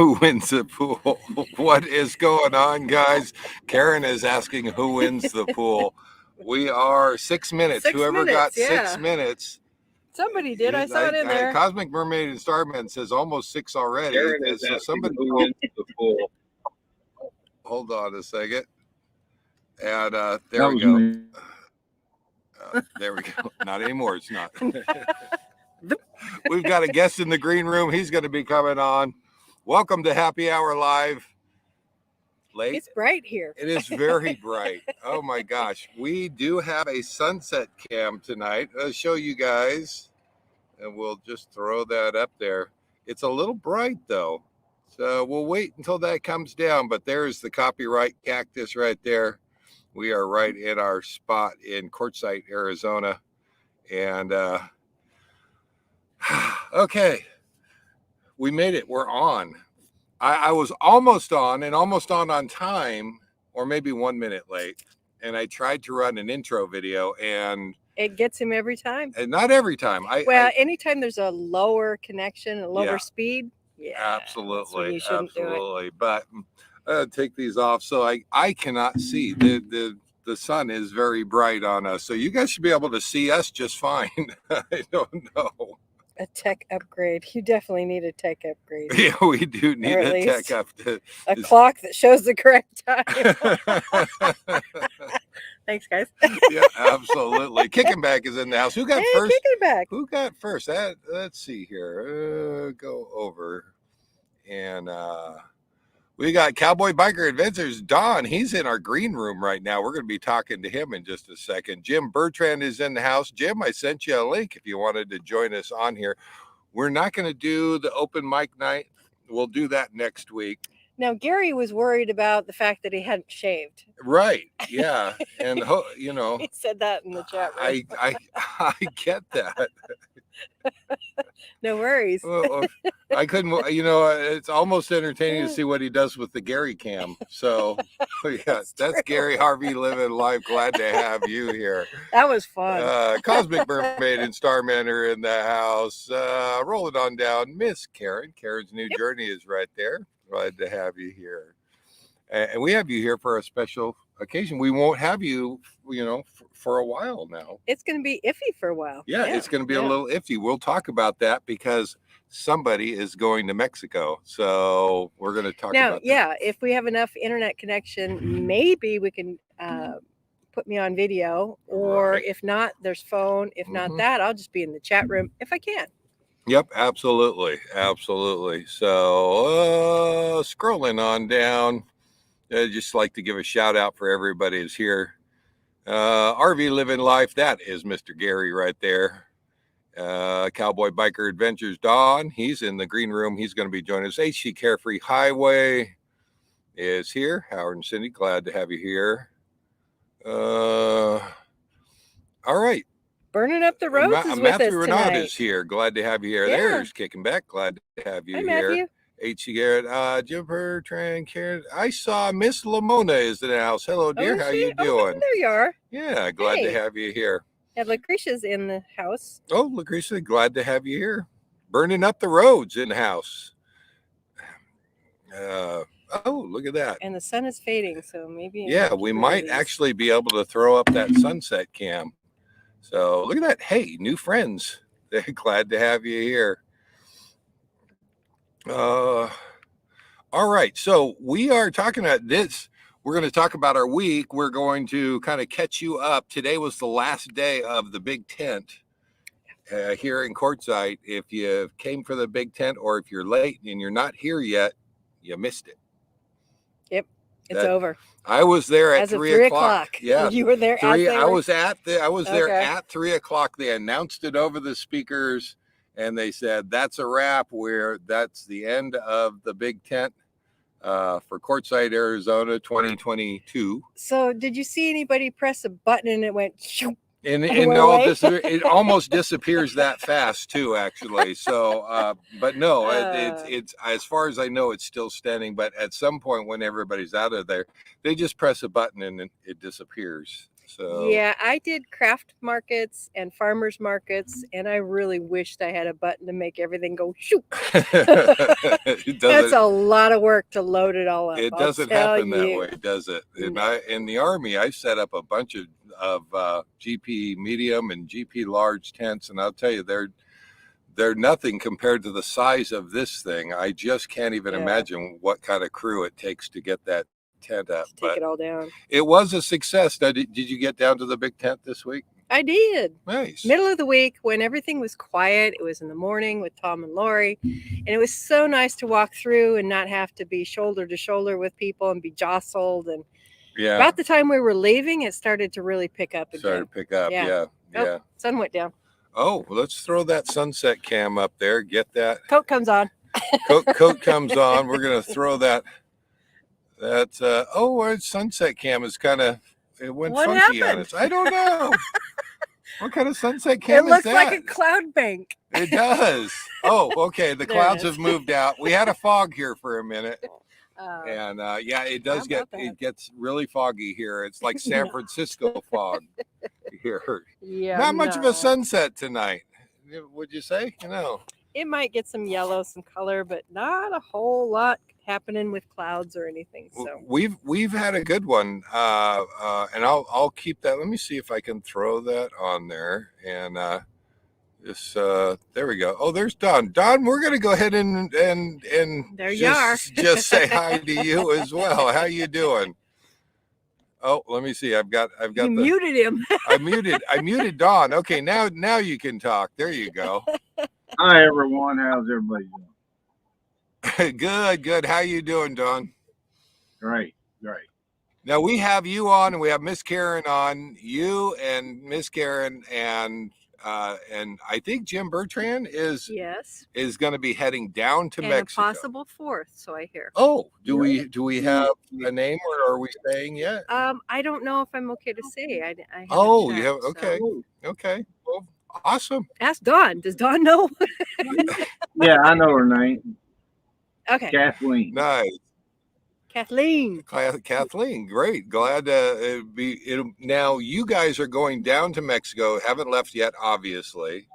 Who wins the pool? What is going on, guys? Karen is asking who wins the pool. We are 6 minutes. Whoever got 6 minutes. Somebody did. I saw it in there. Cosmic Mermaid and Starman says almost 6 already. Karen is so somebody who wins the pool. Hold on a second. And there we go. There we go. Not anymore. It's not. We've got a guest in the green room. He's going to be coming on. Welcome to Happy Hour Live. Late. It's bright here. It is very bright. Oh my gosh. We do have a sunset cam tonight. I'll show you guys. And we'll just throw that up there. It's a little bright though. So we'll wait until that comes down. But there's the copyright cactus right there. We are right in our spot in Quartzsite, Arizona. And okay. We made it. We're on. I was almost on and almost on time, or maybe 1 minute late. And I tried to run an intro video and it gets him every time. And not every time. Anytime there's a lower connection, a lower speed. Yeah, absolutely. You shouldn't absolutely. Do it. But take these off. So I cannot see. The sun is very bright on us. So you guys should be able to see us just fine. I don't know. A tech upgrade. You definitely need a tech upgrade. Yeah, we do need a tech upgrade. A clock that shows the correct time. Thanks, guys. Yeah, absolutely. Kicking Back is in the house. Who got first? Kicking Back. Who got first? Let's see here. Go over. And we got Cowboy Biker Adventures. Don, he's in our green room right now. We're going to be talking to him in just a second. Jim Bertrand is in the house. Jim, I sent you a link if you wanted to join us on here. We're not going to do the open mic night. We'll do that next week. Now, Gary was worried about the fact that he hadn't shaved. Right. Yeah. And, you know. He said that in the chat room. I get that. No worries. Well, I couldn't, it's almost entertaining to see what he does with the Gary cam. So, yeah, that's Gary Harvey living life. Glad to have you here. That was fun. Cosmic Mermaid and Starman are in the house. Roll it on down. Miss Karen. Karen's new journey is right there. Glad to have you here. And we have you here for a special occasion. We won't have you, for a while now. It's going to be iffy for a while. Yeah, it's going to be a little iffy. We'll talk about that because somebody is going to Mexico. So we're going to talk about that. Yeah, if we have enough internet connection, maybe we can put me on video. Or if not, there's phone. If not that, I'll just be in the chat room if I can. Yep, absolutely. Absolutely. So scrolling on down, I'd just like to give a shout out for everybody who's here. RV Living Life, that is Mr. Gary right there. Cowboy Biker Adventures, Don, he's in the green room. He's going to be joining us. HC Carefree Highway is here. Howard and Cindy, glad to have you here. All right. Burning Up the Roads is with Matthew us Renaud tonight. is here. Glad to have you here. Yeah. There's Kicking Back. Glad to have you Hi, here. Matthew. H.C. Garrett, Jim Bertrand, Karen. I saw Miss Lamona is in the house. Hello, dear. How you doing? There you are. Yeah, glad to have you here. And Lucretia's in the house. Oh, Lucretia, glad to have you here. Burning Up the Roads in the house. Oh, look at that. And the sun is fading, so maybe. Yeah, we might actually be able to throw up that sunset cam. So look at that. Hey, new friends. They're glad to have you here. All right. So we are talking about this. We're going to talk about our week. We're going to kind of catch you up. Today was the last day of the big tent here in Quartzsite. If you came for the big tent or if you're late and you're not here yet, you missed it. Yep. It's over. I was there at 3 o'clock. Yeah. You were there at 3. I was there at 3 o'clock. They announced it over the speakers and they said, that's a wrap. That's the end of the big tent for Quartzsite, Arizona 2022. So did you see anybody press a button and it went shoop? And no, it almost disappears that fast too, actually. So, but no, it's as far as I know, it's still standing. But at some point, when everybody's out of there, they just press a button and it disappears. So Yeah, I did craft markets and farmers markets, and I really wished I had a button to make everything go shoot. it That's doesn't. a lot of work to load it all up. It I'll doesn't tell happen that you. way, does it? And No. in the Army, I set up a bunch of GP medium and GP large tents, and I'll tell you, they're nothing compared to the size of this thing. I just can't even Yeah. imagine what kind of crew it takes to get that tent up. Take it all down. It was a success. Now, did you get down to the big tent this week? I did. Nice. Middle of the week when everything was quiet. It was in the morning with Tom and Lori. And it was so nice to walk through and not have to be shoulder to shoulder with people and be jostled. And Yeah. about the time we were leaving, it started to really pick up again. Started to pick up. Yeah. Oh, sun went down. Oh, let's throw that sunset cam up there. Get that. Coat comes on. Coat comes on. We're going to throw that. Our sunset cam is kind of, it went What funky on happened? us. I don't know. What kind of sunset cam It looks is that? like a cloud bank. It does. Oh, okay. The There clouds it is. have moved out. We had a fog here for a minute. And And yeah, it does How about it that? gets really foggy here. It's like San No. Francisco fog here. yeah, Not much of no. a sunset tonight, would you say? It might get some yellow, some color, but not a whole lot happening with clouds or anything. So We've had a good one, and I'll keep that. Let me see if I can throw that on there, and there we go. Oh, there's Don. Don, we're gonna go ahead and there you are. just say hi to you as well. How you doing? Oh, let me see. I've got You muted him. I muted Don. Okay, now you can talk. There you go. Hi everyone, how's everybody doing? Good. How you doing, Don? Great. Now we have you on, and we have Miss Karen on. You and Miss Karen, and I think Jim Bertrand is Yes. going to be heading down to And Mexico. a possible fourth, so I hear. Oh, do we have a name, or are we saying yet? I don't know if I'm okay to say. I haven't Oh, checked, you have, okay, so. okay. Well, awesome. Ask Dawn. Does Dawn know? Yeah, I know her name. Okay. Kathleen. Nice. Kathleen. Kathleen, great. Glad to be. Now you guys are going down to Mexico. Haven't left yet, obviously.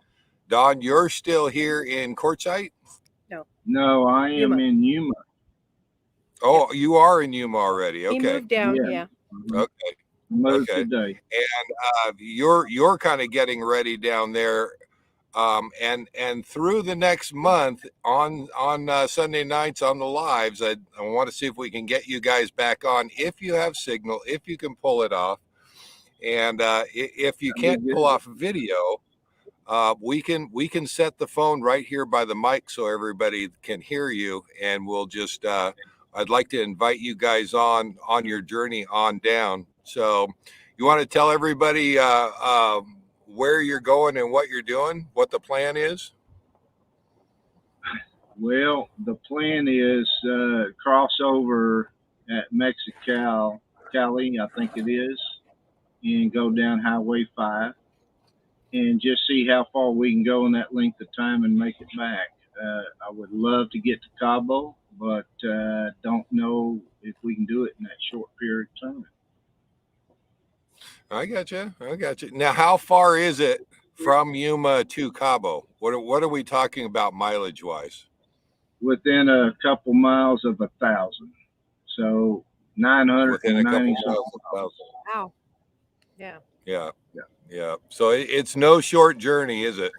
Don, you're still here in Quartzsite? No, I am Yuma. in Yuma. Oh, you are in Yuma already. Okay. He moved down. Yeah. Yeah. Okay. Moved Okay. today. And you're kind of getting ready down there. And through the next month on Sunday nights on the lives, I want to see if we can get you guys back on, if you have signal, if you can pull it off. And if you can't pull off video, we can set the phone right here by the mic so everybody can hear you, and we'll just I'd like to invite you guys on your journey on down. So you want to tell everybody where you're going and what you're doing, what the plan is? Well, the plan is crossover at Mexico, Cali, I think it is, and go down Highway 5 and just see how far we can go in that length of time and make it back. I would love to get to Cabo, but don't know if we can do it in that short period of time. I got you. Now, how far is it from Yuma to Cabo? What are we talking about mileage wise? Within a couple miles of 1,000, so 990 Within a couple miles of 1,000. Wow. Yeah. Yeah. So it's no short journey, is it?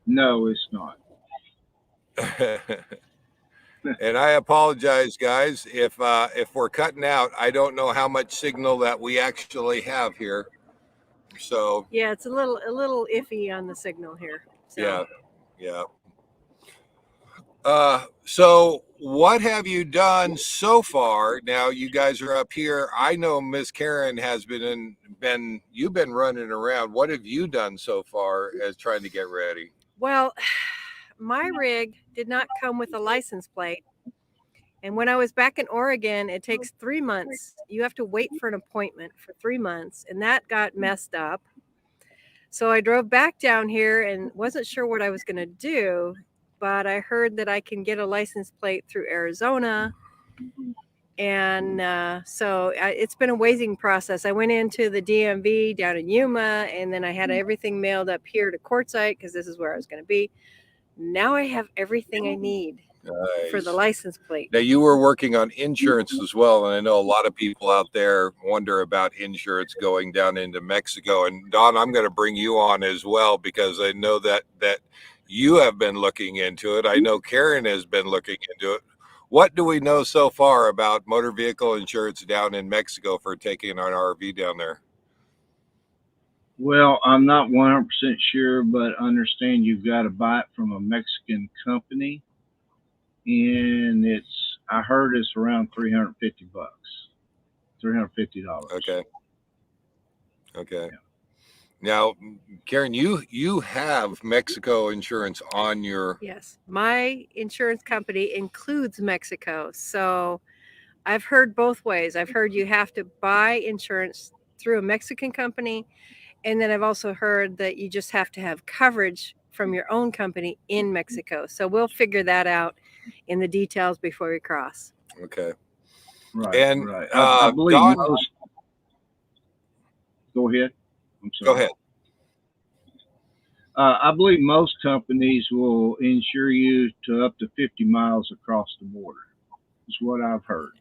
No, it's not. And I apologize, guys, if we're cutting out. I don't know how much signal that we actually have here. So Yeah, it's a little iffy on the signal here. So. yeah. So what have you done so far? Now you guys are up here. I know Miss Karen has you've been running around. What have you done so far as trying to get ready? Well, my rig did not come with a license plate. And when I was back in Oregon, it takes 3 months. You have to wait for an appointment for 3 months, and that got messed up. So I drove back down here and wasn't sure what I was going to do, but I heard that I can get a license plate through Arizona. And so it's been a waiting process. I went into the DMV down in Yuma, and then I had everything mailed up here to Quartzsite because this is where I was going to be. Now I have everything I need for the Nice. license plate. Now, you were working on insurance as well, and I know a lot of people out there wonder about insurance going down into Mexico. And Don, I'm going to bring you on as well because I know that you have been looking into it. I know Karen has been looking into it. What do we know so far about motor vehicle insurance down in Mexico for taking an RV down there? Well, I'm not 100% sure, but understand you've got to buy it from a Mexican company, and I heard it's around $350, $350. Okay. Okay. Yeah. Now, Karen, you have Mexico insurance on your. Yes, my insurance company includes Mexico. So I've heard both ways. I've heard you have to buy insurance through a Mexican company. And then I've also heard that you just have to have coverage from your own company in Mexico. So we'll figure that out in the details before we cross. Okay. Right. And right. I believe Don, most. Go ahead. I'm sorry. Go ahead. I believe most companies will insure you to up to 50 miles across the border. Is what I've heard,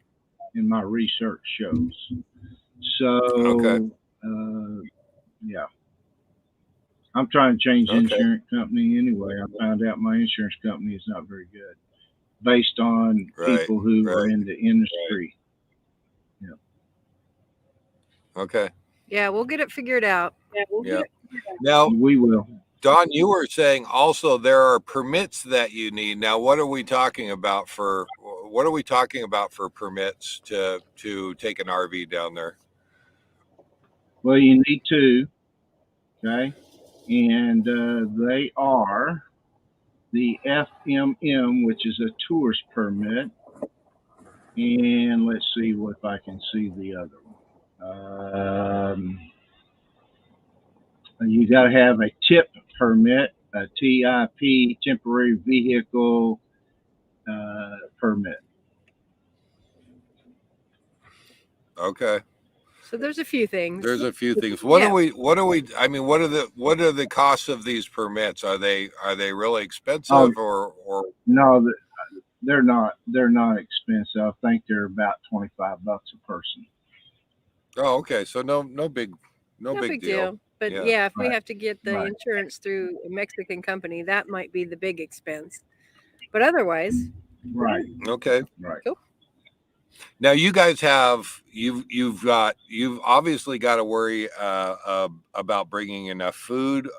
and my research shows. So, Okay. Yeah. I'm trying to change Okay. insurance company anyway. I found out my insurance company is not very good based on Right, people who are right. in the industry. Yeah. Okay. Yeah, we'll get it figured out. Yeah. Now, We will. Don, you were saying also there are permits that you need. Now, what are we talking about for permits to take an RV down there? Well, you need two, okay? And they are the FMM, which is a tourist permit. And let's see if I can see the other one. You got to have a TIP permit, a TIP, temporary vehicle permit. Okay. So there's a few things. There's a few things. What Yeah. are the costs of these permits? Are they really expensive or No, they're not. They're not expensive. I think they're about $25 a person. Oh, okay. So no big deal. But Yeah. yeah, if we Right. have to get the Right. insurance through a Mexican company, that might be the big expense. But otherwise, Right. Okay. Right. Cool. Now you guys have you've obviously got to worry about bringing enough food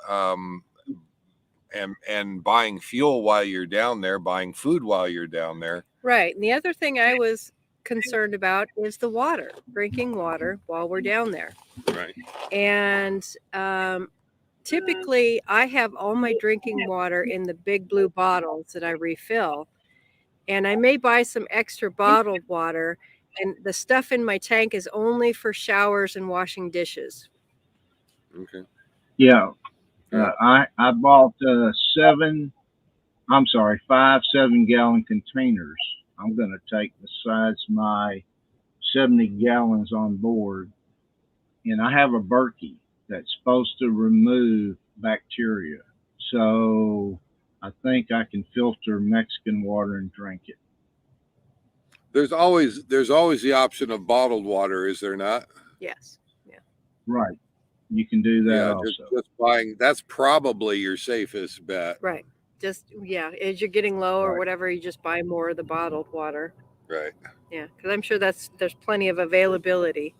and buying fuel while you're down there, buying food while you're down there. right. And the other thing I was concerned about is the water, drinking water while we're down there. Right. And typically, I have all my drinking water in the big blue bottles that I refill. And I may buy some extra bottled water. And the stuff in my tank is only for showers and washing dishes. Okay. Yeah. Yeah. I bought 5 7-gallon containers I'm going to take besides my 70 gallons on board. And I have a Berkey that's supposed to remove bacteria. So I think I can filter Mexican water and drink it. There's always the option of bottled water, is there not? Yes. Yeah. Right. You can do that Yeah, also. just buying. That's probably your safest bet. Right. Just, yeah, as you're getting low or Right. whatever, you just buy more of the bottled water. Right. Yeah, because I'm sure there's plenty of availability.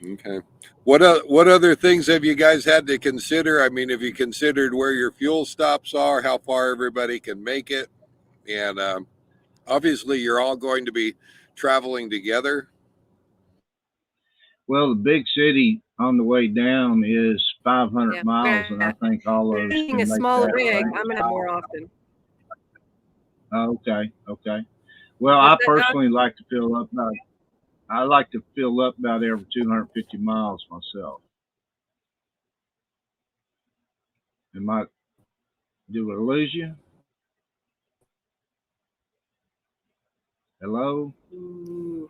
Okay. What other things have you guys had to consider? I mean, have you considered where your fuel stops are, how far everybody can make it? And obviously, you're all going to be traveling together. Well, the big city on the way down is 500 Yeah. miles, and I think all of us Being can a make small that rig, right. I'm going to more often. Okay. Well, What's I that, personally like to fill up about. I like to fill up about every 250 miles myself. Did I lose you? Hello? Ooh.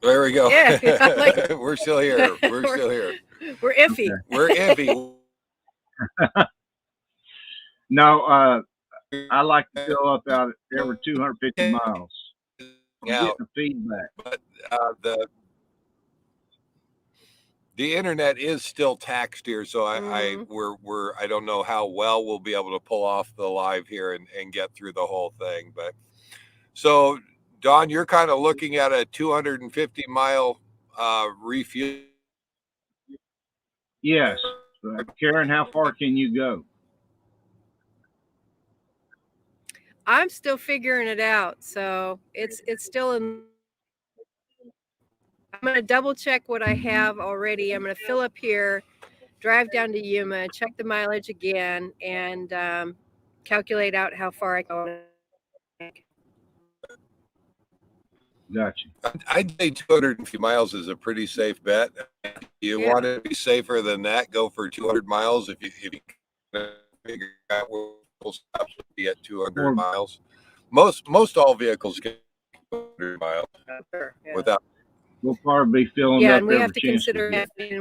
There we go. Yeah, like, We're still here. We're still here. We're iffy. Okay. We're iffy. No, I like to fill up out every 250 miles. I'm getting Out, the feedback. but the internet is still taxed here, so I don't know how well we'll be able to pull off the live here and get through the whole thing. But so, Don, you're kind of looking at a 250 mile refuel. Yes. Karen, how far can you go? I'm still figuring it out, so it's still in. I'm going to double check what I have already. I'm going to fill up here, drive down to Yuma, check the mileage again, and calculate out how far I go. Gotcha. I'd say 250 miles is a pretty safe bet. If you want to be safer than that, go for 200 miles. If you figure out where full stops would be at 200 miles, most all vehicles get 200 miles without. We'll probably be filling up. Yeah, and we have to consider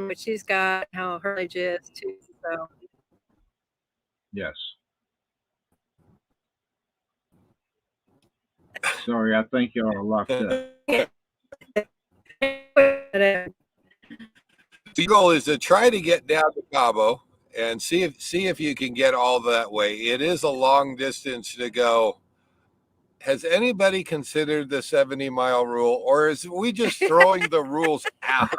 what she's got, how her age is too. So yes. Sorry, I think y'all are locked up. The goal is to try to get down to Cabo and see if you can get all that way. It is a long distance to go. Has anybody considered the 70-mile rule, or is we just throwing the rules out?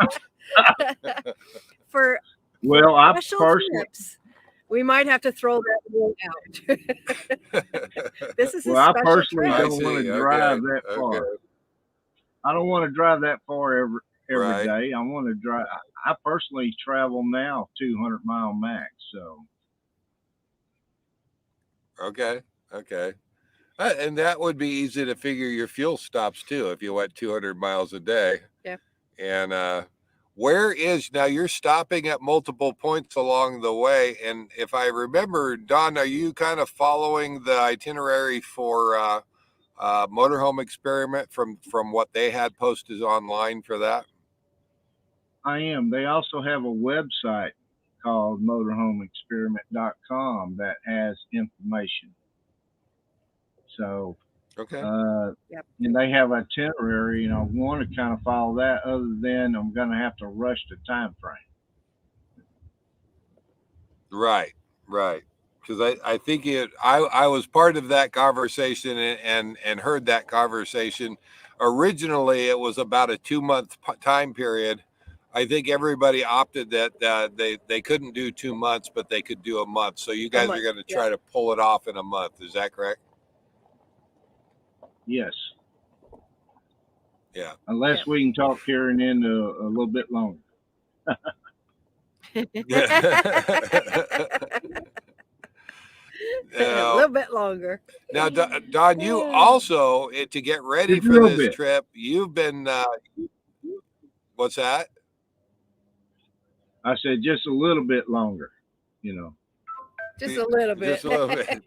For I special personally, trips, we might have to throw that rule out. This is I special personally trip. don't want to drive that far. I don't want to drive that far every day. I want to drive. I personally travel now 200-mile max. So. Okay. And that would be easy to figure your fuel stops too if you went 200 miles a day. Yeah. And where is now you're stopping at multiple points along the way. And if I remember, Don, are you kind of following the itinerary for Motorhome Experiment from what they had posted online for that? I am. They also have a website called motorhomeexperiment.com that has information. So, okay. And they have an itinerary, and I want to kind of follow that. Other than I'm going to have to rush the time frame. Right. Because I think I was part of that conversation and heard that conversation. Originally, it was about a 2-month time period. I think everybody opted that they couldn't do 2 months, but they could do a month. So you guys are going to try to pull it off in a month. Is that correct? Yes. Yeah. Unless we can talk here and in a little bit longer. A little bit longer. Now, Don, you also, to get ready for this trip, you've been, what's that? I said just a little bit longer, Just a little bit. Just a little bit.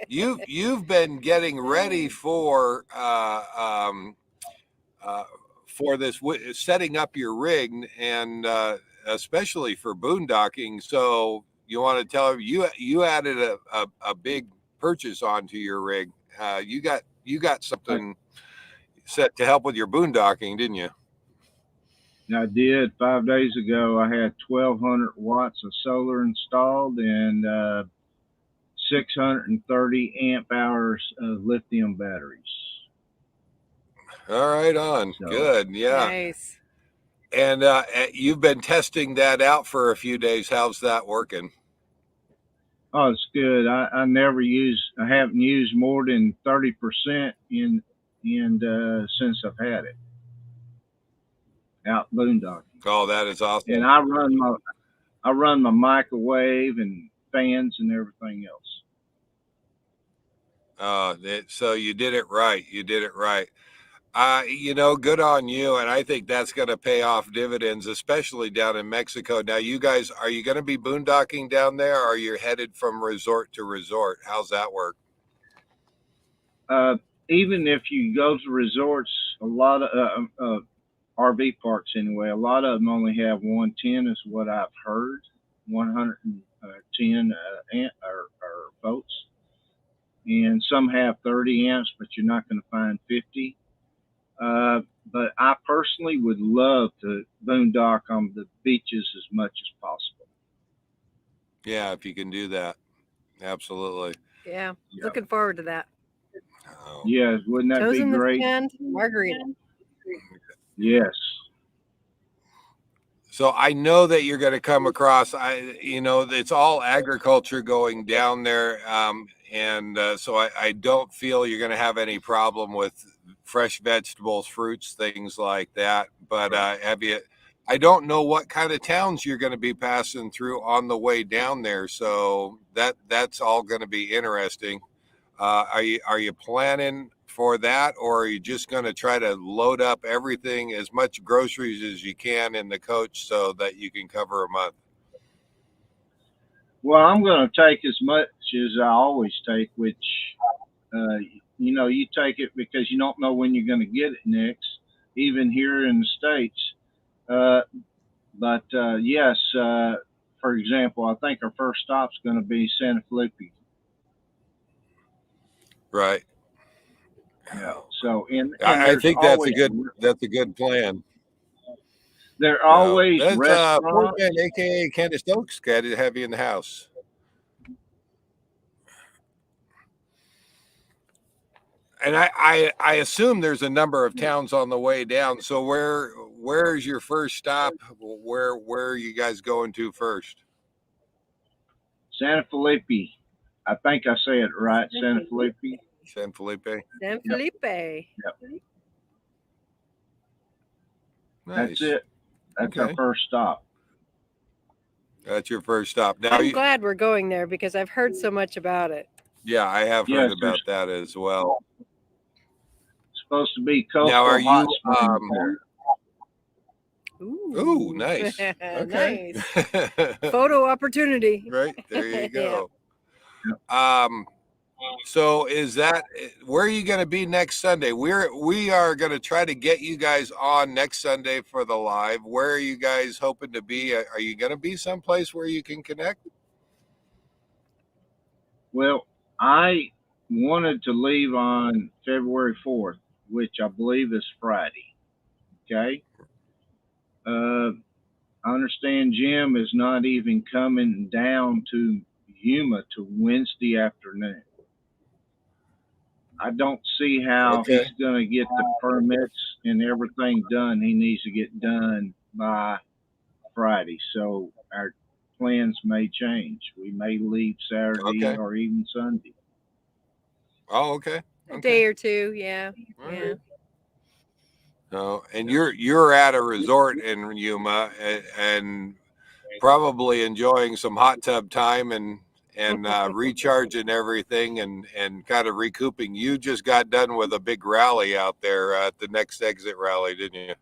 You've been getting ready for this, setting up your rig, and especially for boondocking. So you want to tell them you added a big purchase onto your rig. You got something set to help with your boondocking, didn't you? I did. 5 days ago, I had 1,200 watts of solar installed and 630 amp hours of lithium batteries. All right, on. So, good. Yeah. Nice. And you've been testing that out for a few days. How's that working? Oh, it's good. I haven't used more than 30% since I've had it out boondocking. Oh, that is awesome. And I run my microwave and fans and everything else. So you did it right. Good on you. And I think that's going to pay off dividends, especially down in Mexico. Now, you guys, are you going to be boondocking down there, or are you headed from resort to resort? How's that work? Even if you go to resorts, a lot of RV parks anyway. A lot of them only have 110, is what I've heard. 110 or volts, and some have 30 amps, but you're not going to find 50. But I personally would love to boondock on the beaches as much as possible. Yeah, if you can do that, absolutely. Yeah, Yeah. looking forward to that. Oh. Yes, wouldn't that Toes be in the great? sand, margarita. Yes. So I know that you're going to come across, it's all agriculture going down there. So I don't feel you're going to have any problem with fresh vegetables, fruits, things like that. But I don't know what kind of towns you're going to be passing through on the way down there. So that's all going to be interesting. Are you planning for that, or are you just going to try to load up everything, as much groceries as you can in the coach so that you can cover a month? Well, I'm going to take as much as I always take, which, you take it because you don't know when you're going to get it next, even here in the States. But yes, for example, I think our first stop's going to be Santa Felipe. Right. Yeah. So, and I think that's a always, good plan. there are always That's restaurants. Portman, aka Candace Stokes, got to have you in the house. And I assume there's a number of towns on the way down. So where's your first stop? Where are you guys going to first? Santa Felipe. I think I say it right. Santa Felipe. San Felipe. San Felipe. Yep. Nice. That's it. That's our first stop. That's your first stop. Now I'm glad we're going there because I've heard so much about it. Yeah, I have heard about that as well. It's supposed to be coastal now, are hot you? springs there. Ooh, nice. Okay. Nice. Photo opportunity. Right, there you go. Yeah. So is that where are you going to be next Sunday? We are going to try to get you guys on next Sunday for the live. Where are you guys hoping to be? Are you going to be someplace where you can connect? Well, I wanted to leave on February 4th, which I believe is Friday. Okay. I understand Jim is not even coming down to Yuma to Wednesday afternoon. I don't see how he's going to get the permits and everything done he needs to get done by Friday. So our plans may change. We may leave Saturday or even Sunday. Oh, okay. A day or two, yeah. Yeah. Oh, and you're at a resort in Yuma and probably enjoying some hot tub time and recharging everything and kind of recouping. You just got done with a big rally out there at the next exit rally, didn't you?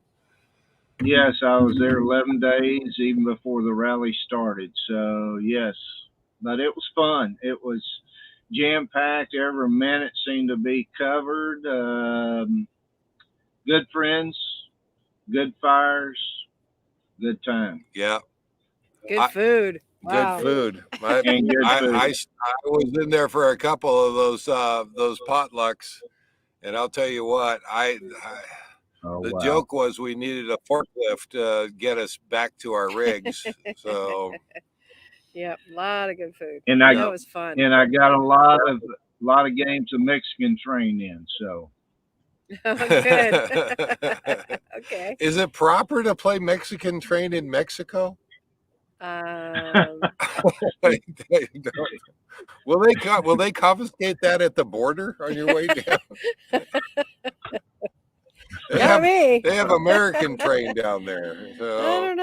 Yes, I was there 11 days even before the rally started. So yes, but it was fun. It was jam packed. Every minute seemed to be covered. Good friends, good fires, good time. Yeah. Good food. Wow. Good food. And good food. I was in there for a couple of those potlucks, and I'll tell you what, the joke was we needed a forklift to get us back to our rigs. So yeah, a lot of good food. And that was fun. And I got a lot of games of Mexican train in. So good. Okay. Is it proper to play Mexican train in Mexico? Will they confiscate that at the border on your way down? They have American train down there. So. I don't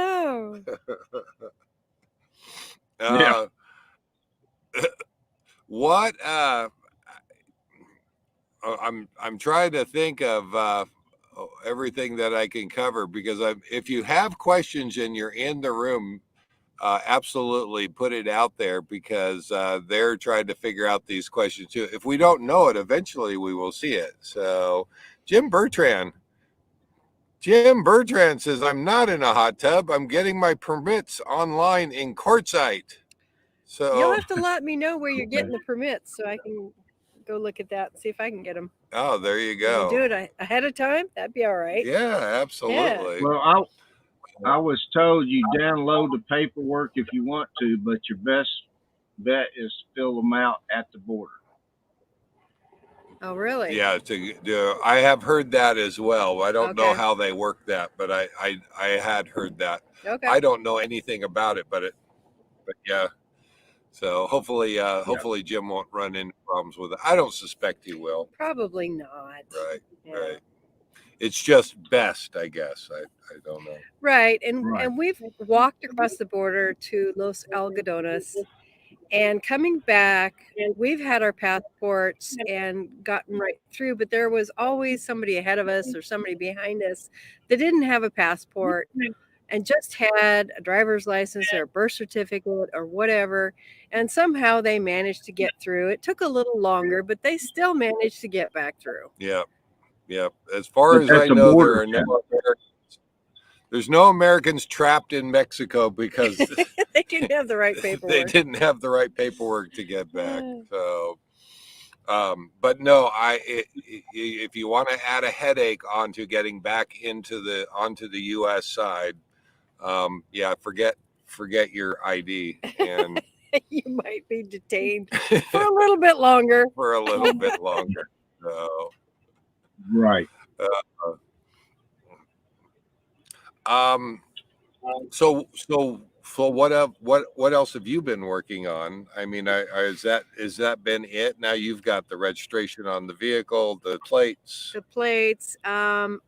know. What? I'm trying to think of everything that I can cover because if you have questions and you're in the room, absolutely put it out there because they're trying to figure out these questions too. If we don't know it, eventually we will see it. So, Jim Bertrand, Jim Bertrand says, I'm not in a hot tub. I'm getting my permits online in Quartzsite. So You'll have to let me know where you're Okay. getting the permits so I can go look at that and see if I can get them. oh, there you You can do go. it ahead of time. That'd be all right. Yeah, absolutely. Well, I was told you download the paperwork if you want to, but your best bet is to fill them out at the border. Oh, really? Yeah, I have heard that as well. I don't know Okay. how they work that, but I had heard that. Okay. I don't know anything about it, but yeah. So hopefully Jim won't run into problems with it. I don't suspect he will. Probably not. Right. Yeah. Right. It's just best, I guess. I don't know. Right. Right. And we've walked across the border to Los Algodones, and coming back, we've had our passports and gotten right through, but there was always somebody ahead of us or somebody behind us that didn't have a passport and just had a driver's license or a birth certificate or whatever. And somehow they managed to get through. It took a little longer, but they still managed to get back through. Yep. Yep. As far But as I that's a know, border there are no town. Americans. There's no Americans trapped in Mexico because They didn't have the right paperwork. they didn't have the right paperwork to get back. So, but no, if you want to add a headache onto getting back onto the U.S. side, yeah, forget your ID and You might be detained for a little bit longer. for a little bit longer. So, Right. So what else have you been working on? I mean, has that been it? Now you've got the registration on the vehicle, the plates. The plates. I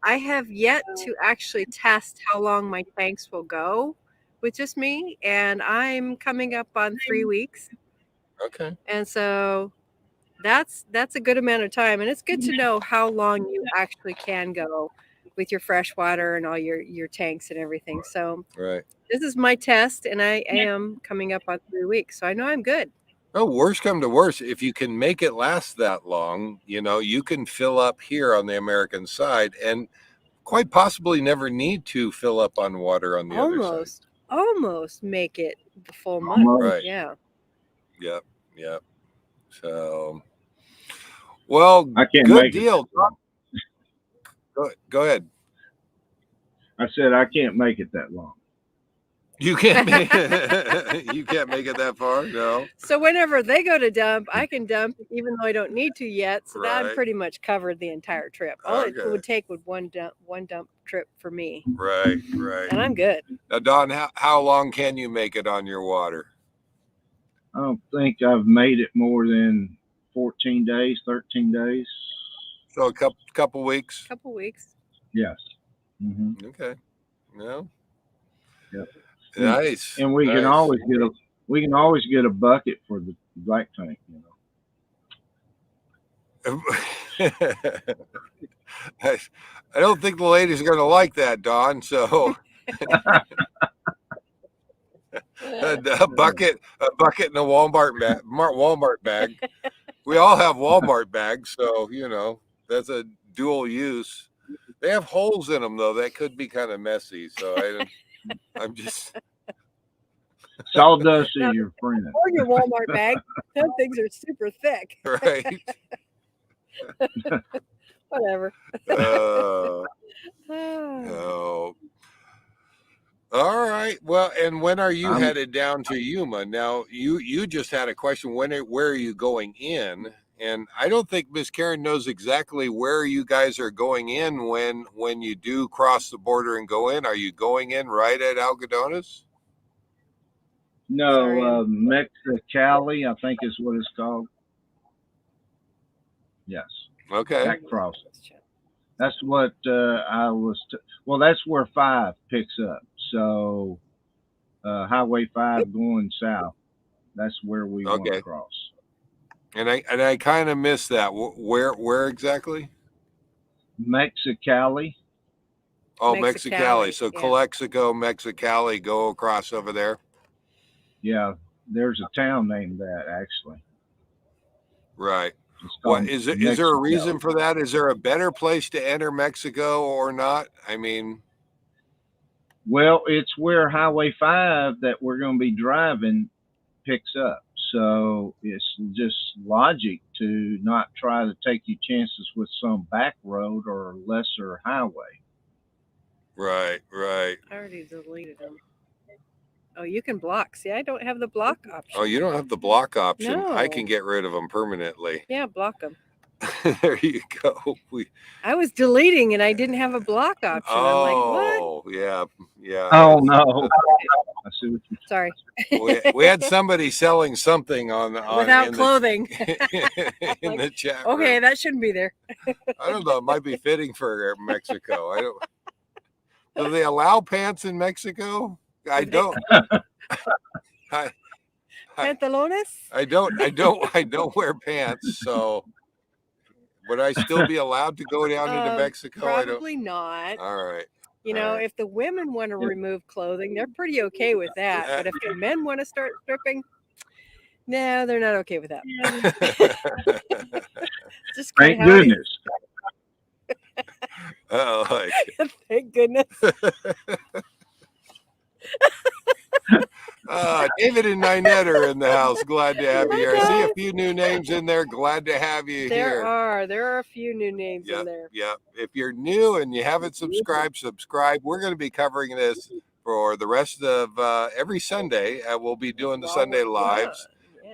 have yet to actually test how long my tanks will go with just me, and I'm coming up on 3 weeks, Okay. and so that's a good amount of time, and it's good to know how long you actually can go with your fresh water and all your tanks and everything. So Right. this is my test, and I am coming up on 3 weeks, so I know I'm good. Oh, worst come to worst, if you can make it last that long, you can fill up here on the American side and quite possibly never need to fill up on water on the other side. Almost make it the full month. Almost. Right. Yeah. Yep. So, well, I can't good make deal. Go ahead. I said I can't make it that long. You can't make you can't make it that far. No. So whenever they go to dump, I can dump even though I don't need to yet. So that I'm Right. pretty much covered the entire trip. All it Okay. would take would one dump trip for me, Right. and I'm good. Now, Don, how long can you make it on your water? I don't think I've made it more than 14 days, 13 days. So a couple weeks. Couple weeks. Yes. Mm-hmm. Okay. No. Yep. Nice. And we can always get a bucket for the black tank, I don't think the ladies are going to like that, Don. So a bucket and a Walmart bag. We all have Walmart bags, so that's a dual use. They have holes in them though. That could be kind of messy. So I'm just Sawdust is your friend. Or your Walmart bag. Those things are super thick. right. Whatever. Oh. All right. Well, and when are you headed down to Yuma? Now, you just had a question. Where are you going in? And I don't think Miss Karen knows exactly where you guys are going in when you do cross the border and go in. Are you going in right at Algodones? No, Mexicali, I think is what it's called. Yes. Okay. That crossing. That's what I was. Well, that's where 5 picks up. So, Highway 5 going south. That's where we want to cross. And I kind of missed that. Where exactly? Mexicali. Oh, Mexicali. So yeah. Calexico, Mexicali, go across over there. Yeah, there's a town named that actually. Right. What is it? Is there a reason for that? Is there a better place to enter Mexico or not? I mean, well, it's where Highway 5 that we're going to be driving picks up. So it's just logic to not try to take your chances with some back road or lesser highway. right. I already deleted them. Oh, you can block. See, I don't have the block option. Oh, you don't have the block option. No. I can get rid of them permanently. Yeah, block them. There you go. I was deleting and I didn't have a block option. I'm like, what? Oh, yeah. Oh no. I see what you Sorry. we had somebody selling something on Without in clothing. in the chat Okay, room. that shouldn't be there. I don't know. It might be fitting for Mexico. I don't. Do they allow pants in Mexico? I don't. Pantalones? I don't wear pants. So would I still be allowed to go down into Mexico? Probably not. All right. You know, if the women want to remove clothing, they're pretty okay with that. But if the men want to start stripping, no, they're not okay with that. Just Thank goodness. Oh, thank goodness. David and Ninette are in the house. Glad to have you here. I see a few new names in there. Glad to have you here. There are a few new names in there. Yeah. If you're new and you haven't subscribed. We're going to be covering this for the rest of every Sunday. We'll be doing the Sunday lives.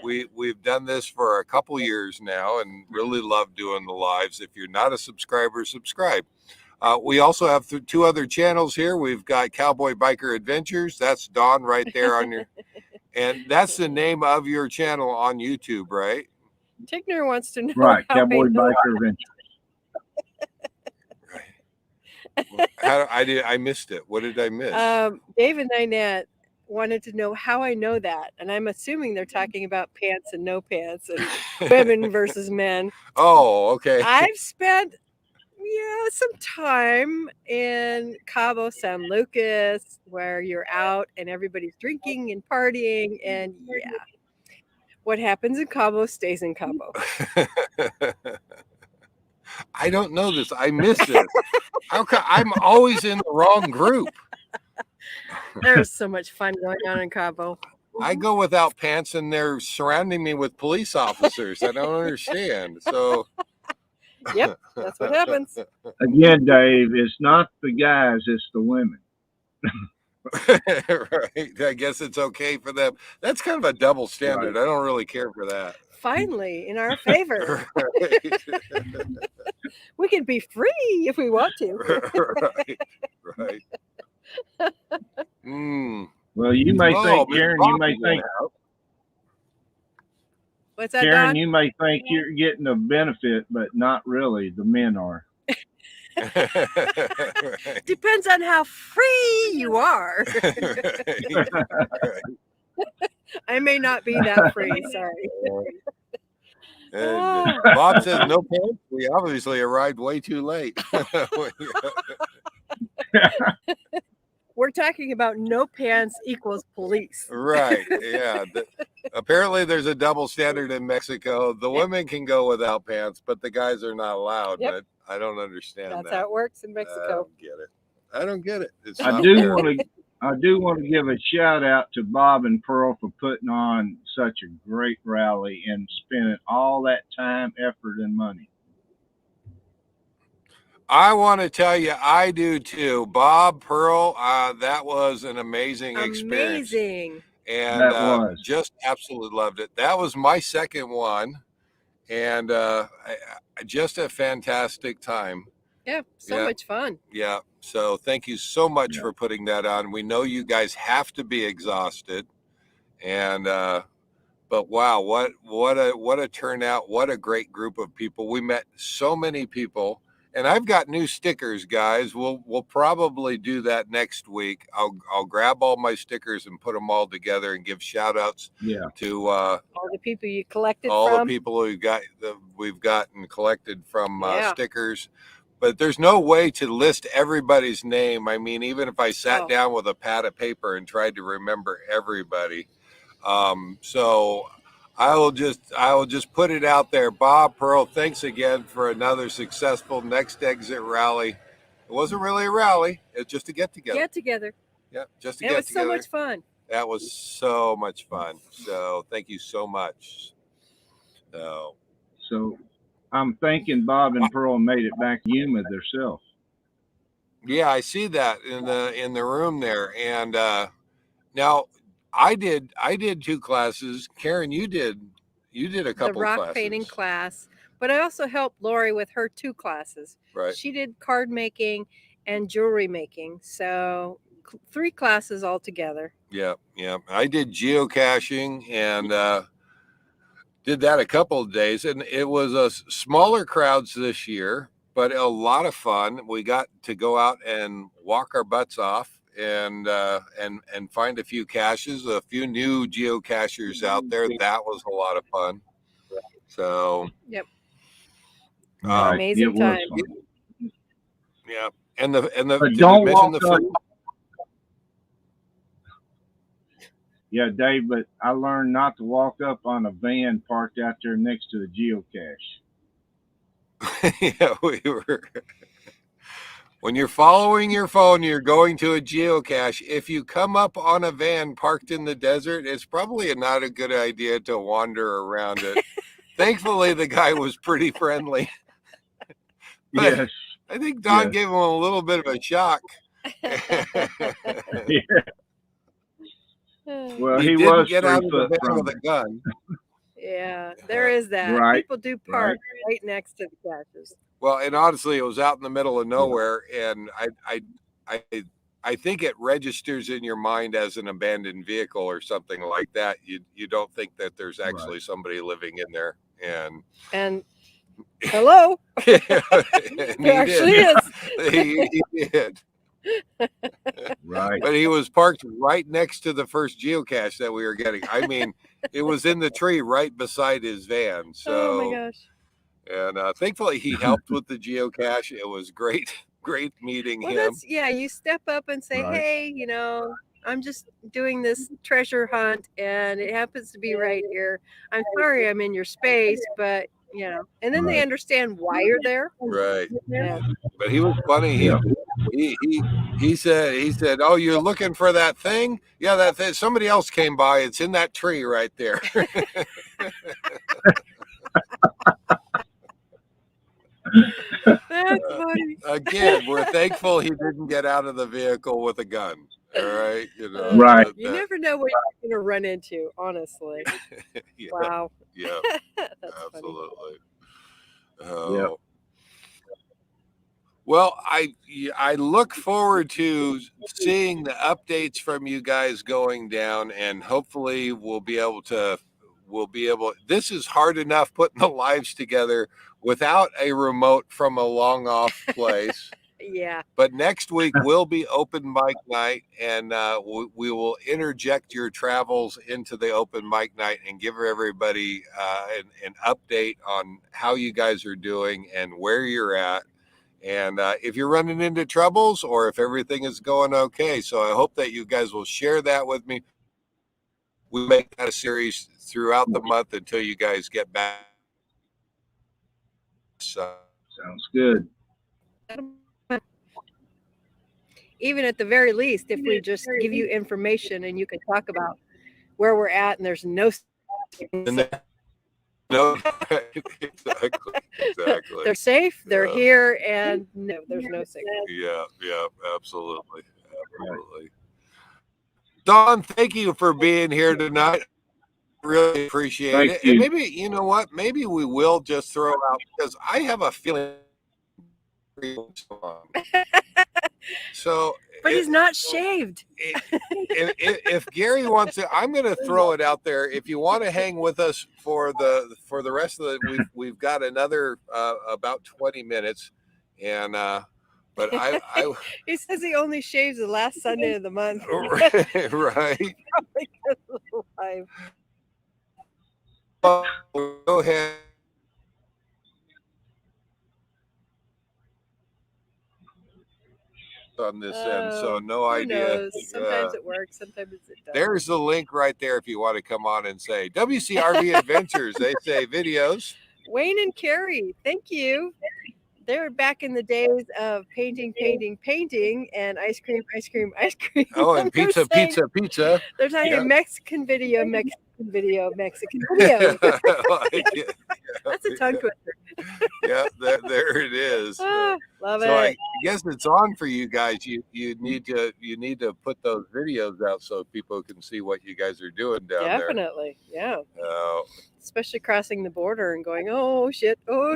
Yeah. We've done this for a couple years now and really love doing the lives. If you're not a subscriber, subscribe. We also have two other channels here. We've got Cowboy Biker Adventures. That's Dawn right there on your, and that's the name of your channel on YouTube, right? Tigner wants to know. Right, Cowboy Biker Adventures. Right. I missed it. What did I miss? Dave and Ninette wanted to know how I know that, and I'm assuming they're talking about pants and no pants and women versus men. Oh, okay. I've spent some time in Cabo San Lucas where you're out and everybody's drinking and partying, and what happens in Cabo stays in Cabo. I don't know this. I miss it. I'm always in the wrong group. There's so much fun going on in Cabo. I go without pants and they're surrounding me with police officers. I don't understand. So yep, that's what happens. Again, Dave, it's not the guys, it's the women. Right. I guess it's okay for them. That's kind of a double standard. Right. I don't really care for that. Finally, in our favor. We can be free if we want to. Right. Well, you may think, Karen, you may think. What's that, Karen, Don? you may think you're getting a benefit, but not really. The men are. Right. Depends on how free you are. I may not be that free. Sorry. And Bob says no pants. We obviously arrived way too late. We're talking about no pants equals police. Right. Yeah. Apparently there's a double standard in Mexico. The women can go without pants, but the guys are not allowed. Yep. I don't understand That's that. how it works in Mexico. I don't get it. It's I do want to give a shout out to Bob and Pearl for putting on such a great rally and spending all that time, effort, and money. I want to tell you, I do too. Bob, Pearl, that was an amazing experience. Amazing. And just absolutely loved it. That was my second one. And just a fantastic time. Yeah, so much fun. Yeah. So thank you so much for putting that on. We know you guys have to be exhausted. And but wow, what a turnout. What a great group of people. We met so many people. And I've got new stickers, guys. We'll probably do that next week. I'll grab all my stickers and put them all together and give shout outs to all the people you collected all from. the people we've gotten collected from stickers. But there's no way to list everybody's name. I mean, even if I sat down with a pad of paper and tried to remember everybody. So I will just put it out there. Bob, Pearl, thanks again for another successful Next Exit rally. It wasn't really a rally; it was just a get together. Get together. Yeah, just a It get was together. so much fun. That was so much fun. So thank you so much. So I'm thinking Bob and Pearl made it back to Yuma themselves. Yeah, I see that in the room there. And now I did 2 classes. Karen, you did a couple the rock classes. painting class, but I also helped Lori with her 2 classes. Right. She did card making and jewelry making. So 3 classes altogether. Yeah, yeah. I did geocaching and did that a couple of days, and it was a smaller crowds this year, but a lot of fun. We got to go out and walk our butts off and find a few caches, a few new geocachers out there. That was a lot of fun. So Yep. Amazing time. Yeah, and the but did don't it mention walk the up. food? Yeah, Dave, but I learned not to walk up on a van parked out there next to the geocache. Yeah, we were. When you're following your phone, you're going to a geocache. If you come up on a van parked in the desert, it's probably not a good idea to wander around it. Thankfully, the guy was pretty friendly. But Yes. I think Don Yes. gave him a little bit of a shock. Yeah. Well, he he didn't was get 3 out of the foot van from with it. a gun. Yeah, there is that. Right, People do park right next to the caches. Well, and honestly, it was out in the middle of nowhere, and I think it registers in your mind as an abandoned vehicle or something like that. You don't think that there's actually somebody living in there, and hello, and there actually is. He did. Right. But he was parked right next to the first geocache that we were getting. I mean, it was in the tree right beside his van. So, oh my gosh. And thankfully, he helped with the geocache. It was great meeting him. You step up and say, hey, I'm just doing this treasure hunt and it happens to be right here. I'm sorry I'm in your space, but and then they understand why you're there. Right. Yeah. But he was funny. He said, oh, you're looking for that thing? Yeah, that thing. Somebody else came by. It's in that tree right there. That's funny. Again, we're thankful he didn't get out of the vehicle with a gun. All right, Right. You never know what you're gonna run into, honestly. Yeah. Wow. Yeah. That's Absolutely. Yep. Well, I look forward to seeing the updates from you guys going down, and hopefully we'll be able. This is hard enough putting the lives together without a remote from a long off place. Yeah. But next week will be open mic night, and we will interject your travels into the open mic night and give everybody an update on how you guys are doing and where you're at. And if you're running into troubles or if everything is going okay. So I hope that you guys will share that with me. We make that a series throughout the month until you guys get back. So, sounds good. Even at the very least, if we just give you information and you can talk about where we're at and there's no no, exactly. They're safe, they're here, and no, there's no sickness. Yeah, absolutely. Don, thank you for being here tonight. Really appreciate it. And maybe, you know what? Maybe we will just throw out, because I have a feeling. So, but he's not shaved. If Gary wants to, I'm going to throw it out there. If you want to hang with us for the rest of the, we've got another about 20 minutes, and but I he says he only shaves the last Sunday of the month. Right. Go ahead. on this end, so no who idea. knows? Sometimes it works, sometimes it doesn't. There's the link right there if you want to come on and say WCRV Adventures. They say videos. Wayne and Carrie, thank you. They were back in the days of painting, and ice cream. Oh, and They're pizza. They're talking Yeah. Mexican video. Like it. That's a tongue twister. Yeah, there it is. Love So it. I guess it's on for you guys. You need to put those videos out so people can see what you guys are doing down Definitely, yeah. there. Especially crossing the border and going, oh shit. Right,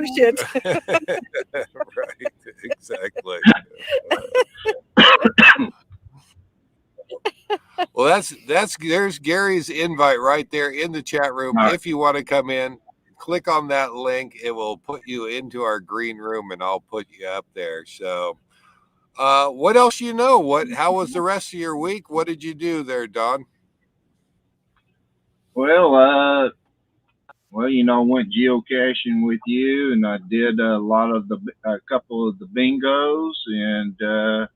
exactly. Well, there's Gary's invite right there in the chat room. Right. If you want to come in, click on that link. It will put you into our green room, and I'll put you up there. So, what else you know? How was the rest of your week? What did you do there, Don? Well, went geocaching with you, and I did a couple of the bingos, and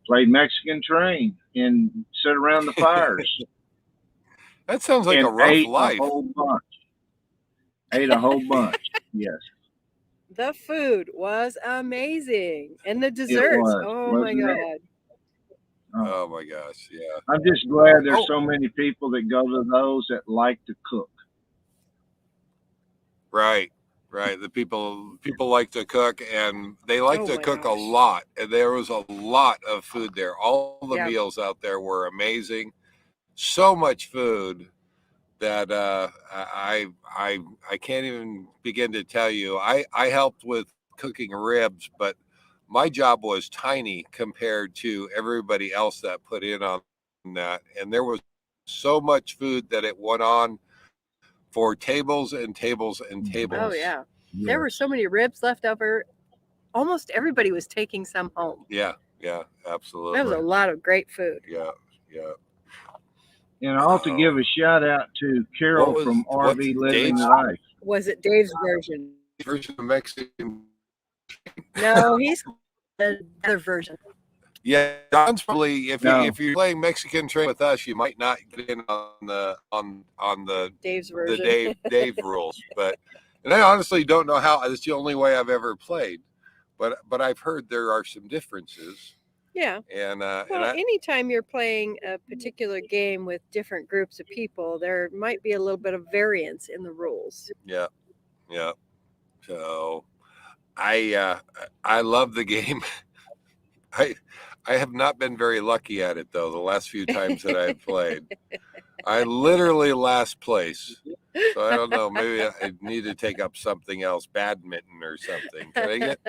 played Mexican Train and sit around the fires. That sounds like and a rough ate life. Ate a whole bunch. Yes. The food was amazing, and the desserts. My god! Oh my gosh! Yeah. I'm just glad there's so many people that go to those that like to cook. Right. The people like to cook, and they like to cook a lot. And there was a lot of food there. All the meals out there were amazing. So much food that I can't even begin to tell you. I helped with cooking ribs, but my job was tiny compared to everybody else that put in on that. And there was so much food that it went on for tables and tables and tables. Oh yeah. There were so many ribs left over. Almost everybody was taking some home. Yeah, absolutely. That was a lot of great food. Yeah. And I ought to give a shout out to Carol from RV Living Life. Was it Dave's version? Version of Mexican? No, he's another version. Yeah, Don's probably if you're playing Mexican Train with us, you might not get in on the Dave's version. The Dave rules. And I honestly don't know how. It's the only way I've ever played, but I've heard there are some differences. Yeah. And anytime you're playing a particular game with different groups of people, there might be a little bit of variance in the rules. Yeah. So I love the game. I have not been very lucky at it though. The last few times that I've played, I literally last place. So I don't know. Maybe I need to take up something else, badminton or something. Can I get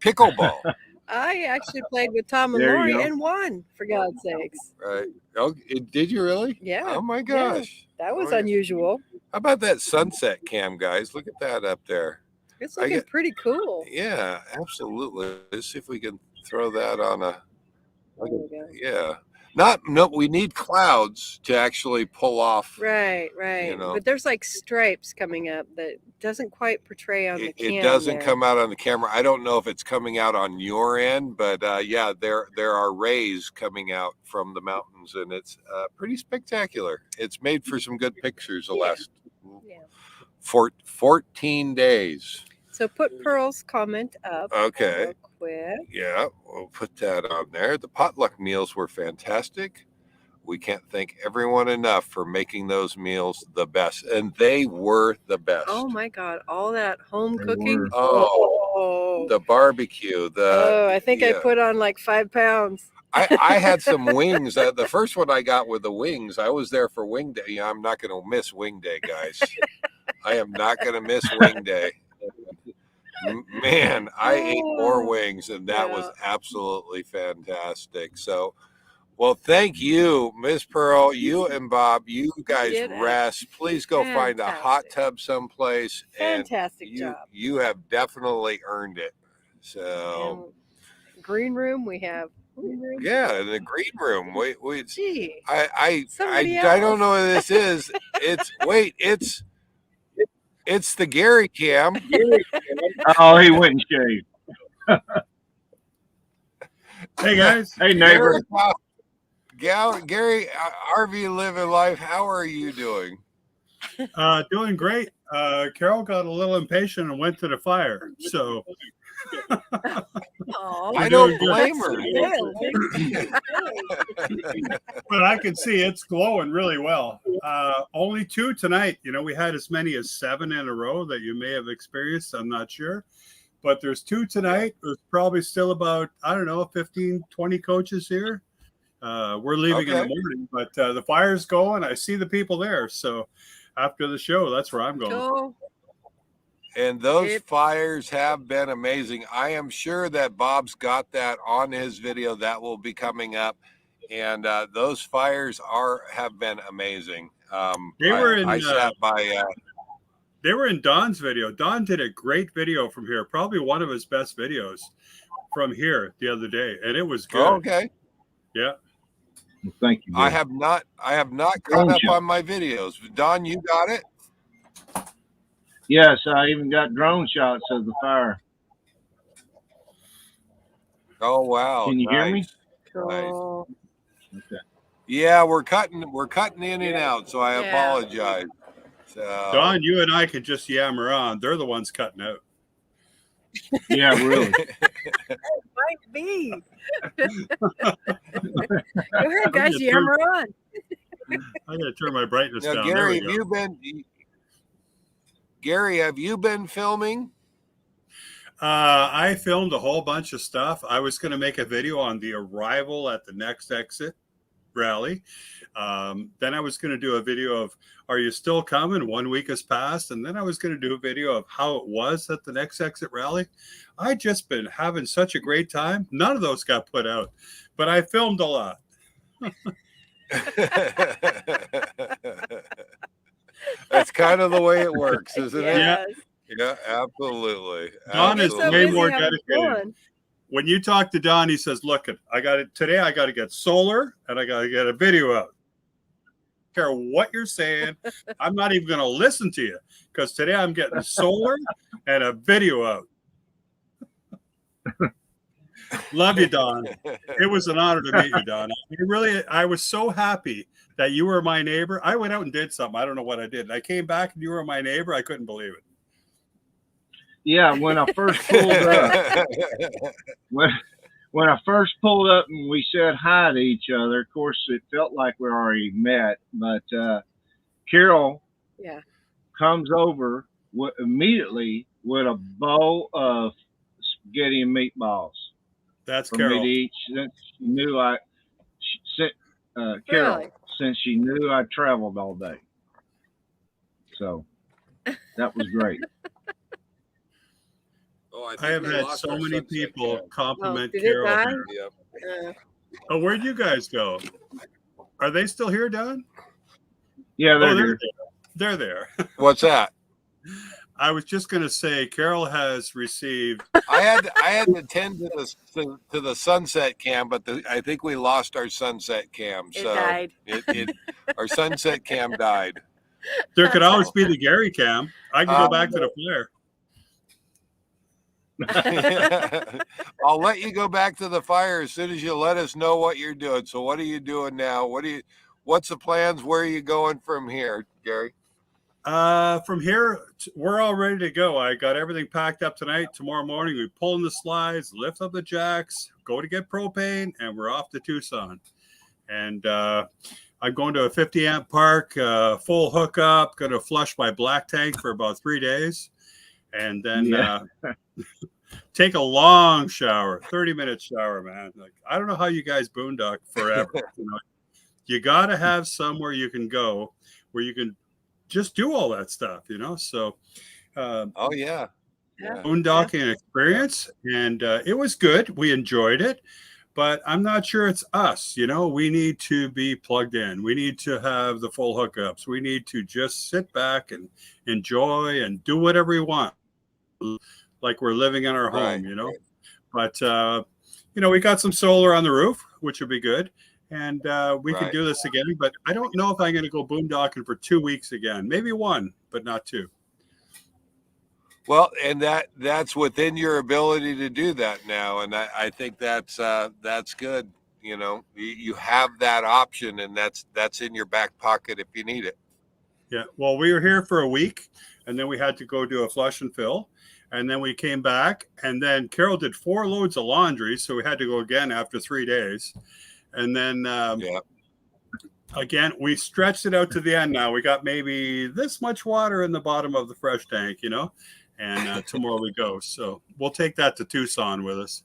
pickleball? I actually played with Tom and Lori and won, for God's sakes. Right. Oh, did you really? Yeah. Oh my gosh. Yeah. That was unusual. How about that sunset cam, guys? Look at that up there. It's looking pretty cool. Yeah, absolutely. Let's see if we can throw that on a. Yeah. We need clouds to actually pull off. Right. But there's like stripes coming up that doesn't quite portray on the camera. It doesn't come out on the camera. I don't know if it's coming out on your end, but there are rays coming out from the mountains, and it's pretty spectacular. It's made for some good pictures the last 14 days. So put Pearl's comment up. Okay. Real quick. Yeah, we'll put that on there. The potluck meals were fantastic. We can't thank everyone enough for making those meals the best. And they were the best. Oh my God. All that home cooking. The barbecue. I think I put on like 5 pounds. I had some wings. The first one I got with the wings, I was there for wing day. I'm not going to miss wing day, guys. I am not going to miss wing day. Man, I ate more wings, and that was absolutely fantastic. So, well, thank you, Miss Pearl, you and Bob. You guys rest. Please go find a hot tub someplace. Fantastic job. You have definitely earned it. So, and green room, we have. Yeah, in the green room. Wait. Gee, I don't know what this is. It's the Gary cam. Oh, he wouldn't shave. Hey guys. Hey, neighbor. Gary, RV living life. How are you doing? Doing great. Carol got a little impatient and went to the fire. So Oh, I we're don't doing good. blame her. But I can see it's glowing really well. Only 2 tonight. You know, we had as many as 7 in a row that you may have experienced. I'm not sure. But there's 2 tonight. There's probably still about, I don't know, 15, 20 coaches here. We're leaving in the morning, but the fire's going. I see the people there. So after the show, that's where I'm going. cool. And those fires have been amazing. I am sure that Bob's got that on his video that will be coming up. And those fires have been amazing. They were in, I sat by. They were in Don's video. Don did a great video from here, probably one of his best videos from here the other day, and it was good. Oh, okay. Yeah. Well, thank you. I have not caught up on my videos. Don, you got it? Yes, I even got drone shots of the fire. Oh wow! Can you hear me? Cool. Okay. Yeah, we're cutting in and out, so I apologize. So, Don, you and I could just yammer on. They're the ones cutting out. Yeah, really. Might be. Go ahead, guys. Yammer on. I gotta turn my brightness now, down. Gary, have you been filming? I filmed a whole bunch of stuff. I was going to make a video on the arrival at the next exit rally. Then I was going to do a video of, are you still coming? 1 week has passed. And then I was going to do a video of how it was at the next exit rally. I just been having such a great time. None of those got put out, but I filmed a lot. That's kind of the way it works, isn't it? Yeah. Yeah, absolutely. Don is way more dedicated. Fun. When you talk to Don, he says, look, I got it today. I got to get solar and I got to get a video out. I don't care what you're saying. I'm not even going to listen to you because today I'm getting solar and a video out. Love you, Don. It was an honor to meet you, Don. I was so happy that you were my neighbor. I went out and did something. I don't know what I did. And I came back and you were my neighbor. I couldn't believe it. Yeah, when I first pulled up, when I first pulled up and we said hi to each other, of course, it felt like we already met. But Carol comes over immediately with a bowl of spaghetti and meatballs. That's for Carol. me to eat, since she knew Carol, since she knew I traveled all day. So that was great. Oh, I have had so many people compliment did Carol. it die? Yep. Oh, where'd you guys go? Are they still here, Don? Yeah, they're here. They're there. What's that? I was just going to say, Carol has received. I had to attend to the sunset cam, but I think we lost our sunset cam. It So died. Our sunset cam died. There could always be the Gary cam. I can go back to the flare. I'll let you go back to the fire as soon as you let us know what you're doing. So what are you doing now? What's the plans? Where are you going from here, Gary? From here, we're all ready to go. I got everything packed up tonight. Tomorrow morning, we pull in the slides, lift up the jacks, go to get propane, and we're off to Tucson. And I'm going to a 50 amp park, full hookup, going to flush my black tank for about 3 days. And then take a long shower, 30-minute shower, man. Like, I don't know how you guys boondock forever. You got to have somewhere you can go where you can just do all that stuff, So, boondocking experience, and it was good. We enjoyed it, but I'm not sure it's us. We need to be plugged in. We need to have the full hookups. We need to just sit back and enjoy and do whatever we want, like we're living in our home, But we got some solar on the roof, which would be good. And we could do this again, but I don't know if I'm going to go boondocking for 2 weeks again. Maybe 1, but not 2. Well, and that's within your ability to do that now, and I think that's good. You have that option, and that's in your back pocket if you need it. Yeah. Well, we were here for a week, and then we had to go do a flush and fill, and then we came back, and then Carol did 4 loads of laundry, so we had to go again after 3 days, and then Yeah. again we stretched it out to the end. Now we got maybe this much water in the bottom of the fresh tank, and tomorrow we go. So we'll take that to Tucson with us.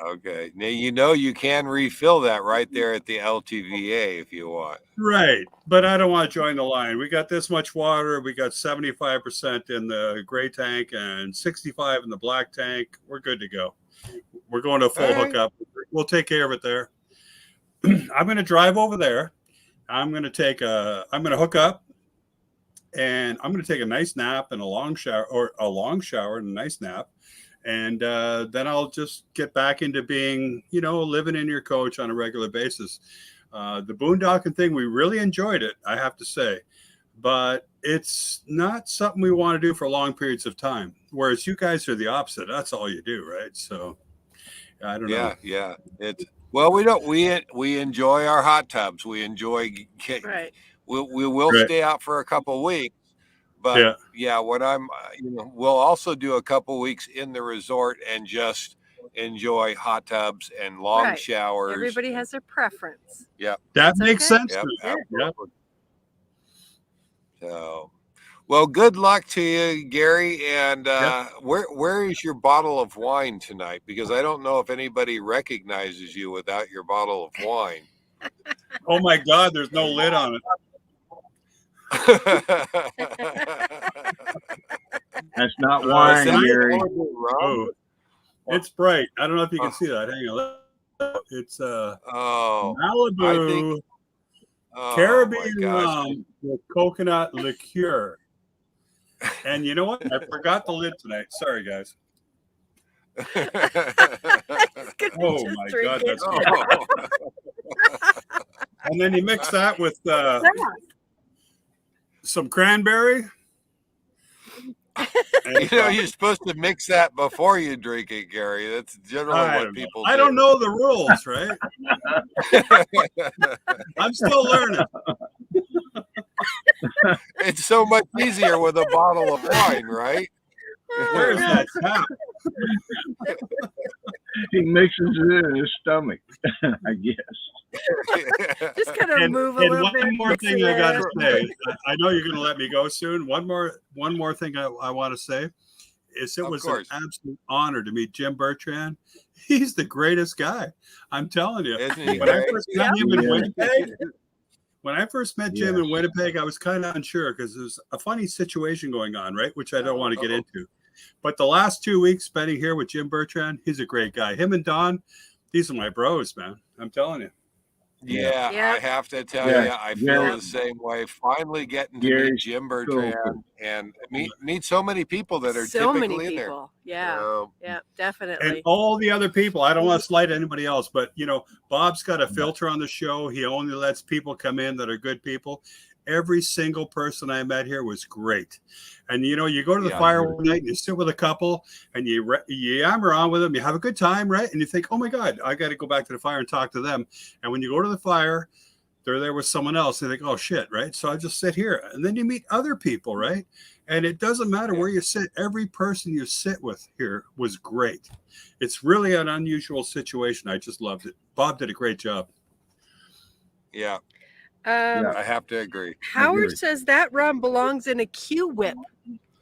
Okay. Now you can refill that right there at the LTVA if you want. Right. But I don't want to join the line. We got this much water. We got 75% in the gray tank and 65 in the black tank. We're good to go. We're going to a full All right. hookup. We'll take care of it there. I'm going to drive over there. I'm going to hook up, and I'm going to take a nice nap and a long shower and a nice nap. And then I'll just get back into being, living in your coach on a regular basis. The boondocking thing, we really enjoyed it, I have to say. But it's not something we want to do for long periods of time. Whereas you guys are the opposite. That's all you do, right? So I don't know. Yeah. We enjoy our hot tubs. We enjoy. Right. We will Right. stay out for a couple of weeks. But when I'm, we'll also do a couple weeks in the resort and just enjoy hot tubs and long Right. showers. Everybody has their preference. Yeah, That makes sense. yep, Yeah. absolutely. So, well, good luck to you, Gary. And where is your bottle of wine tonight? Because I don't know if anybody recognizes you without your bottle of wine. Oh my God, there's no lid on it. That's not wine, Gary. Oh, it's bright. I don't know if you can see that. Hang on. It's Malibu Caribbean rum with coconut liqueur. And you know what? I forgot the lid tonight. Sorry, guys. Oh my God, that's good. And then you mix that with some cranberry. And, you're supposed to mix that before you drink it, Gary. That's generally what people do. I don't know the rules, right? I'm still learning. It's so much easier with a bottle of wine, right? Where's that tap? He mixes it in his stomach, I guess. Just kind of move a little bit. One more thing I got to say. I know you're going to let me go soon. One more thing I want to say is it was an absolute honor to meet Jim Bertrand. He's the greatest guy. I'm telling you. When I first met him in Winnipeg, in Winnipeg, I was kind of unsure because there's a funny situation going on, right? Which I don't want to get into. But the last 2 weeks spending here with Jim Bertrand, he's a great guy. Him and Don, these are my bros, man. I'm telling you. Yeah. I have to tell you, I feel the same way. Finally getting to meet Jim Bertrand and meet so many people that are typically in there. Yeah, definitely. And all the other people, I don't want to slight anybody else, but Bob's got a filter on the show. He only lets people come in that are good people. Every single person I met here was great. And you go to the fire one night and you sit with a couple and you yammer on with them. You have a good time, right? And you think, oh my God, I got to go back to the fire and talk to them. And when you go to the fire, they're there with someone else. And they think, oh shit, right? So I just sit here. And then you meet other people, right? And it doesn't matter where you sit. Every person you sit with here was great. It's really an unusual situation. I just loved it. Bob did a great job. Yeah. I have to agree. Howard says that rum belongs in a Q whip.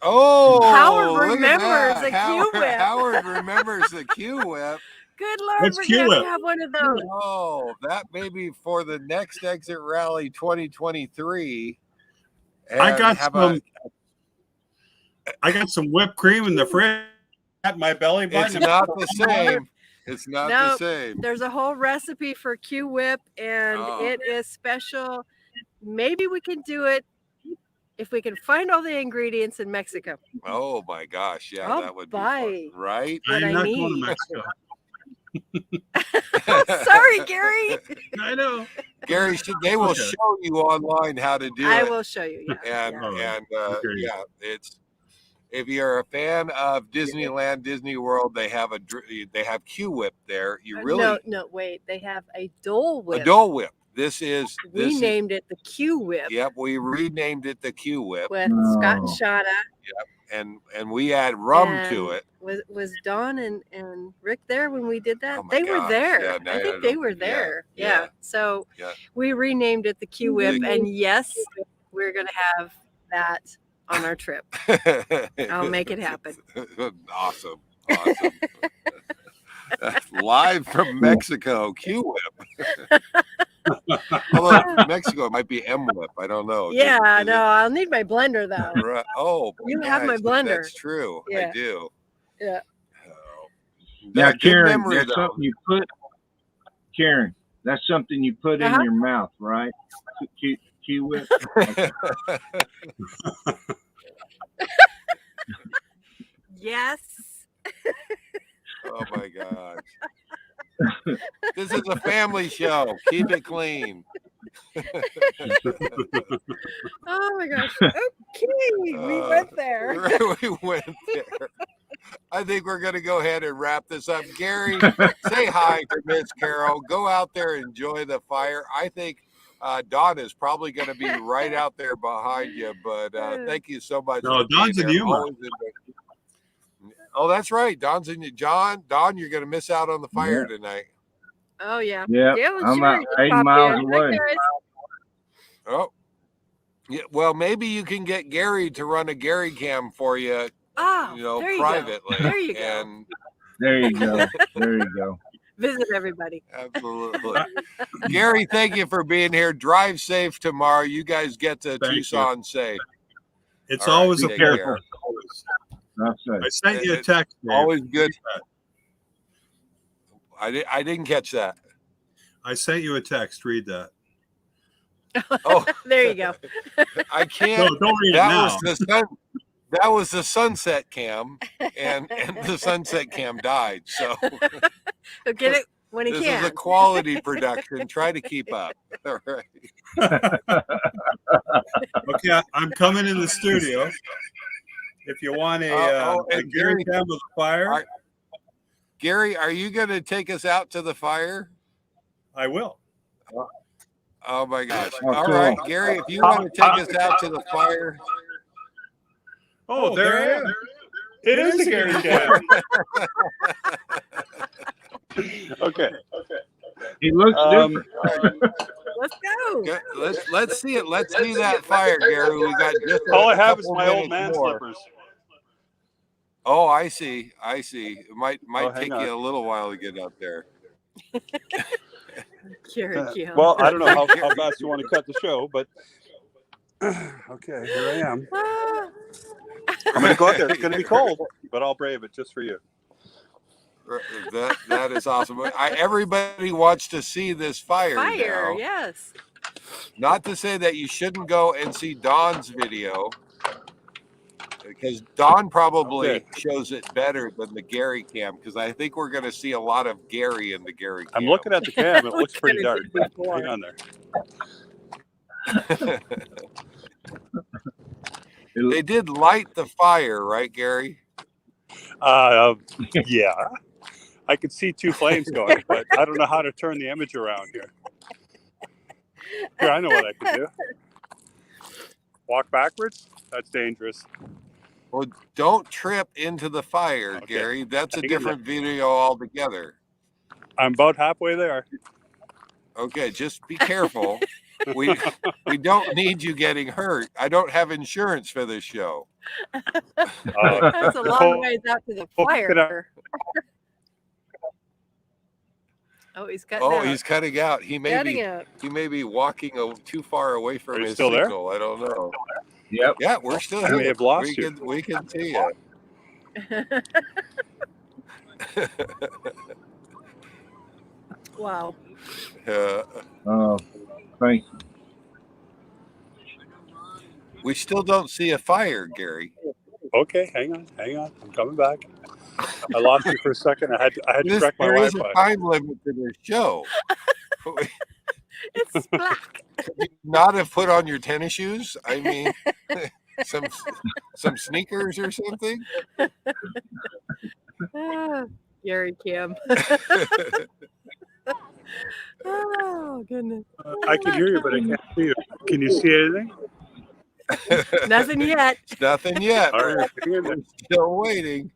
Oh, Howard remembers a Q whip. Howard remembers the Q whip. Good Lord, we're going to have to have one of those. Oh, that may be for the next Exit Rally 2023. I got some whipped cream in the fridge at my belly button. It's not the same. It's not the same. There's a whole recipe for Q whip, and it is special. Maybe we can do it if we can find all the ingredients in Mexico. Oh my gosh, that would be fun, right? I'm not going to Mexico. Sorry, Gary. I know. Gary, they will show you online how to do it. I will show you. And if you're a fan of Disneyland, Disney World, they have Q Whip there. You really No, wait. They have a Dole Whip. a Dole Whip. This is We named it the Q Whip. Yep, we renamed it the Q Whip, With Scott and Shauna. and we add rum to it. Was Dawn and Rick there when we did that? Oh my they were gosh, there. yeah, I think they were there. yeah. So we renamed it the Q Whip, and yes, we're gonna have that on our trip. I'll make it happen. Awesome. Live from Mexico, Q Whip. Although Mexico might be M Whip, I don't know. Yeah, I'll need my blender though. Right. Oh, you have my blender. That's true. I do. Yeah. Now, Karen, memory, that's something you put. Karen, that's something you put in your mouth, right? Q Whip. Okay. Yes. Oh my gosh. This is a family show. Keep it clean. Oh my gosh. Okay. We went there. We went there. I think we're going to go ahead and wrap this up. Gary, say hi to Miss Carol. Go out there, enjoy the fire. I think Dawn is probably going to be right out there behind you, but thank you so much. No, Dawn's in Yuma. Oh, that's right. Dawn's in John. Dawn, you're going to miss out on the fire tonight. Oh, yeah. Yeah, I'm about 80 miles away. Oh, yeah. Well, maybe you can get Gary to run a Gary cam for you. Oh, Privately. There you go. There you go. There you go. Visit everybody. Absolutely. Gary, thank you for being here. Drive safe tomorrow. You guys get to Tucson safe. It's always a careful. I sent you a text. Dave. Always good. I didn't catch that. I sent you a text. Read that. Oh, there you go. I can't. No, don't read it now. That was the sunset cam, and the sunset cam died. So He'll get it when he can. This is a quality production. Try to keep up. All right. Okay, I'm coming in the studio. If you want a Gary cam with a fire. Gary, are you going to take us out to the fire? I will. Oh my gosh. Oh, all cool. right, Gary, if you want to take us out to the fire. Oh, there I am. It is a Gary cam. Okay. He looks different. Let's go. Okay, let's see it. Let's see that fire, Gary. We got just all I have is my old man slippers. Oh, I see. It might take on. you a little while to get out there. Well, I don't know how fast you want to cut the show, but okay, here I am. I'm going to go out there. It's going to be cold, but I'll brave it just for you. That is awesome. Everybody wants to see this fire now. Yes. Not to say that you shouldn't go and see Dawn's video, because Dawn probably shows it better than the Gary cam, because I think we're going to see a lot of Gary in the Gary cam. I'm looking at the cam. It looks pretty dark. Hang on there. They did light the fire, right, Gary? Yeah. I could see two flames going, but I don't know how to turn the image around here. Here, I know what I can do. Walk backwards? That's dangerous. Well, don't trip into the fire, Gary. That's a different video altogether. I'm about halfway there. Okay, just be careful. We don't need you getting hurt. I don't have insurance for this show. That's a long ways out to the fire. Oh, he's cutting out. He's cutting out. He may be walking too far away from his signal. I don't know. Yep. Yeah, we're still here. I may have lost you. We can see you. Wow. Thank you. We still don't see a fire, Gary. Okay, hang on. I'm coming back. I lost you for a second. I had to correct my There is Wi-Fi. a time limit to this show. It's black. Could you not have put on your tennis shoes? I mean, some sneakers or something. Ah, Gary Kim. Oh goodness. I can hear you, but I can't see you. Can you see anything? Nothing yet. Nothing yet. All right. We're still waiting.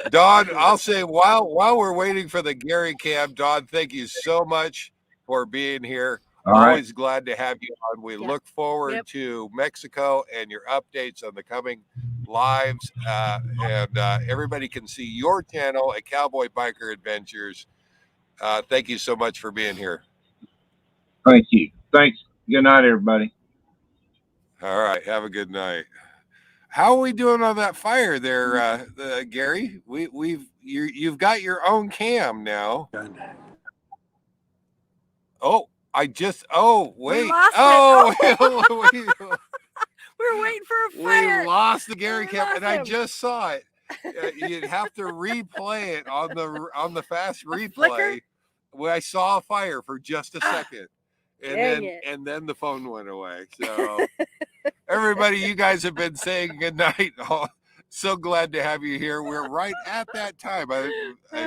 Don, I'll say while we're waiting for the Gary Cam, Don, thank you so much for being here. All right. Always glad to have you on. We look forward to Mexico and your updates on the coming lives. And everybody can see your channel at Cowboy Biker Adventures. Thank you so much for being here. Thank you. Thanks. Good night, everybody. All right. Have a good night. How are we doing on that fire there, Gary? You've got your own cam now. Oh, wait. We lost it. We're waiting for a fire. We lost the Gary cam, and I him. just saw it. You'd have to replay it on the fast replay. Flicker? Where I saw a fire for just a second, and then the phone went away. So everybody, you guys have been saying good night. Oh, so glad to have you here. We're right at that time. I'm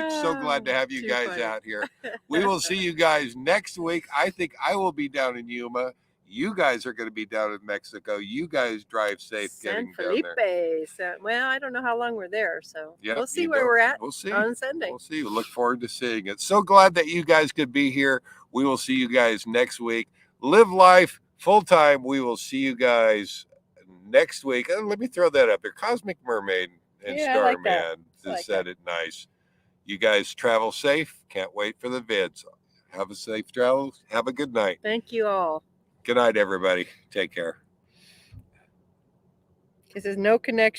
so glad to have you guys out here. We will see you guys next week. I think I will be down in Yuma. You guys are going to be down in Mexico. You guys drive safe getting down there. Well, I don't know how long we're there, so we'll see you where don't- we're at We'll see. on Sunday. We'll see. We look forward to seeing it. So glad that you guys could be here. We will see you guys next week. Live life full time. We will see you guys next week. Let me throw that up there. Cosmic Mermaid and Yeah, I like that. Starman I like said it nice. You guys travel safe. Can't wait for the vids. Have a safe travel. Have a good night. Thank you all. Good night, everybody. Take care. This is no connection.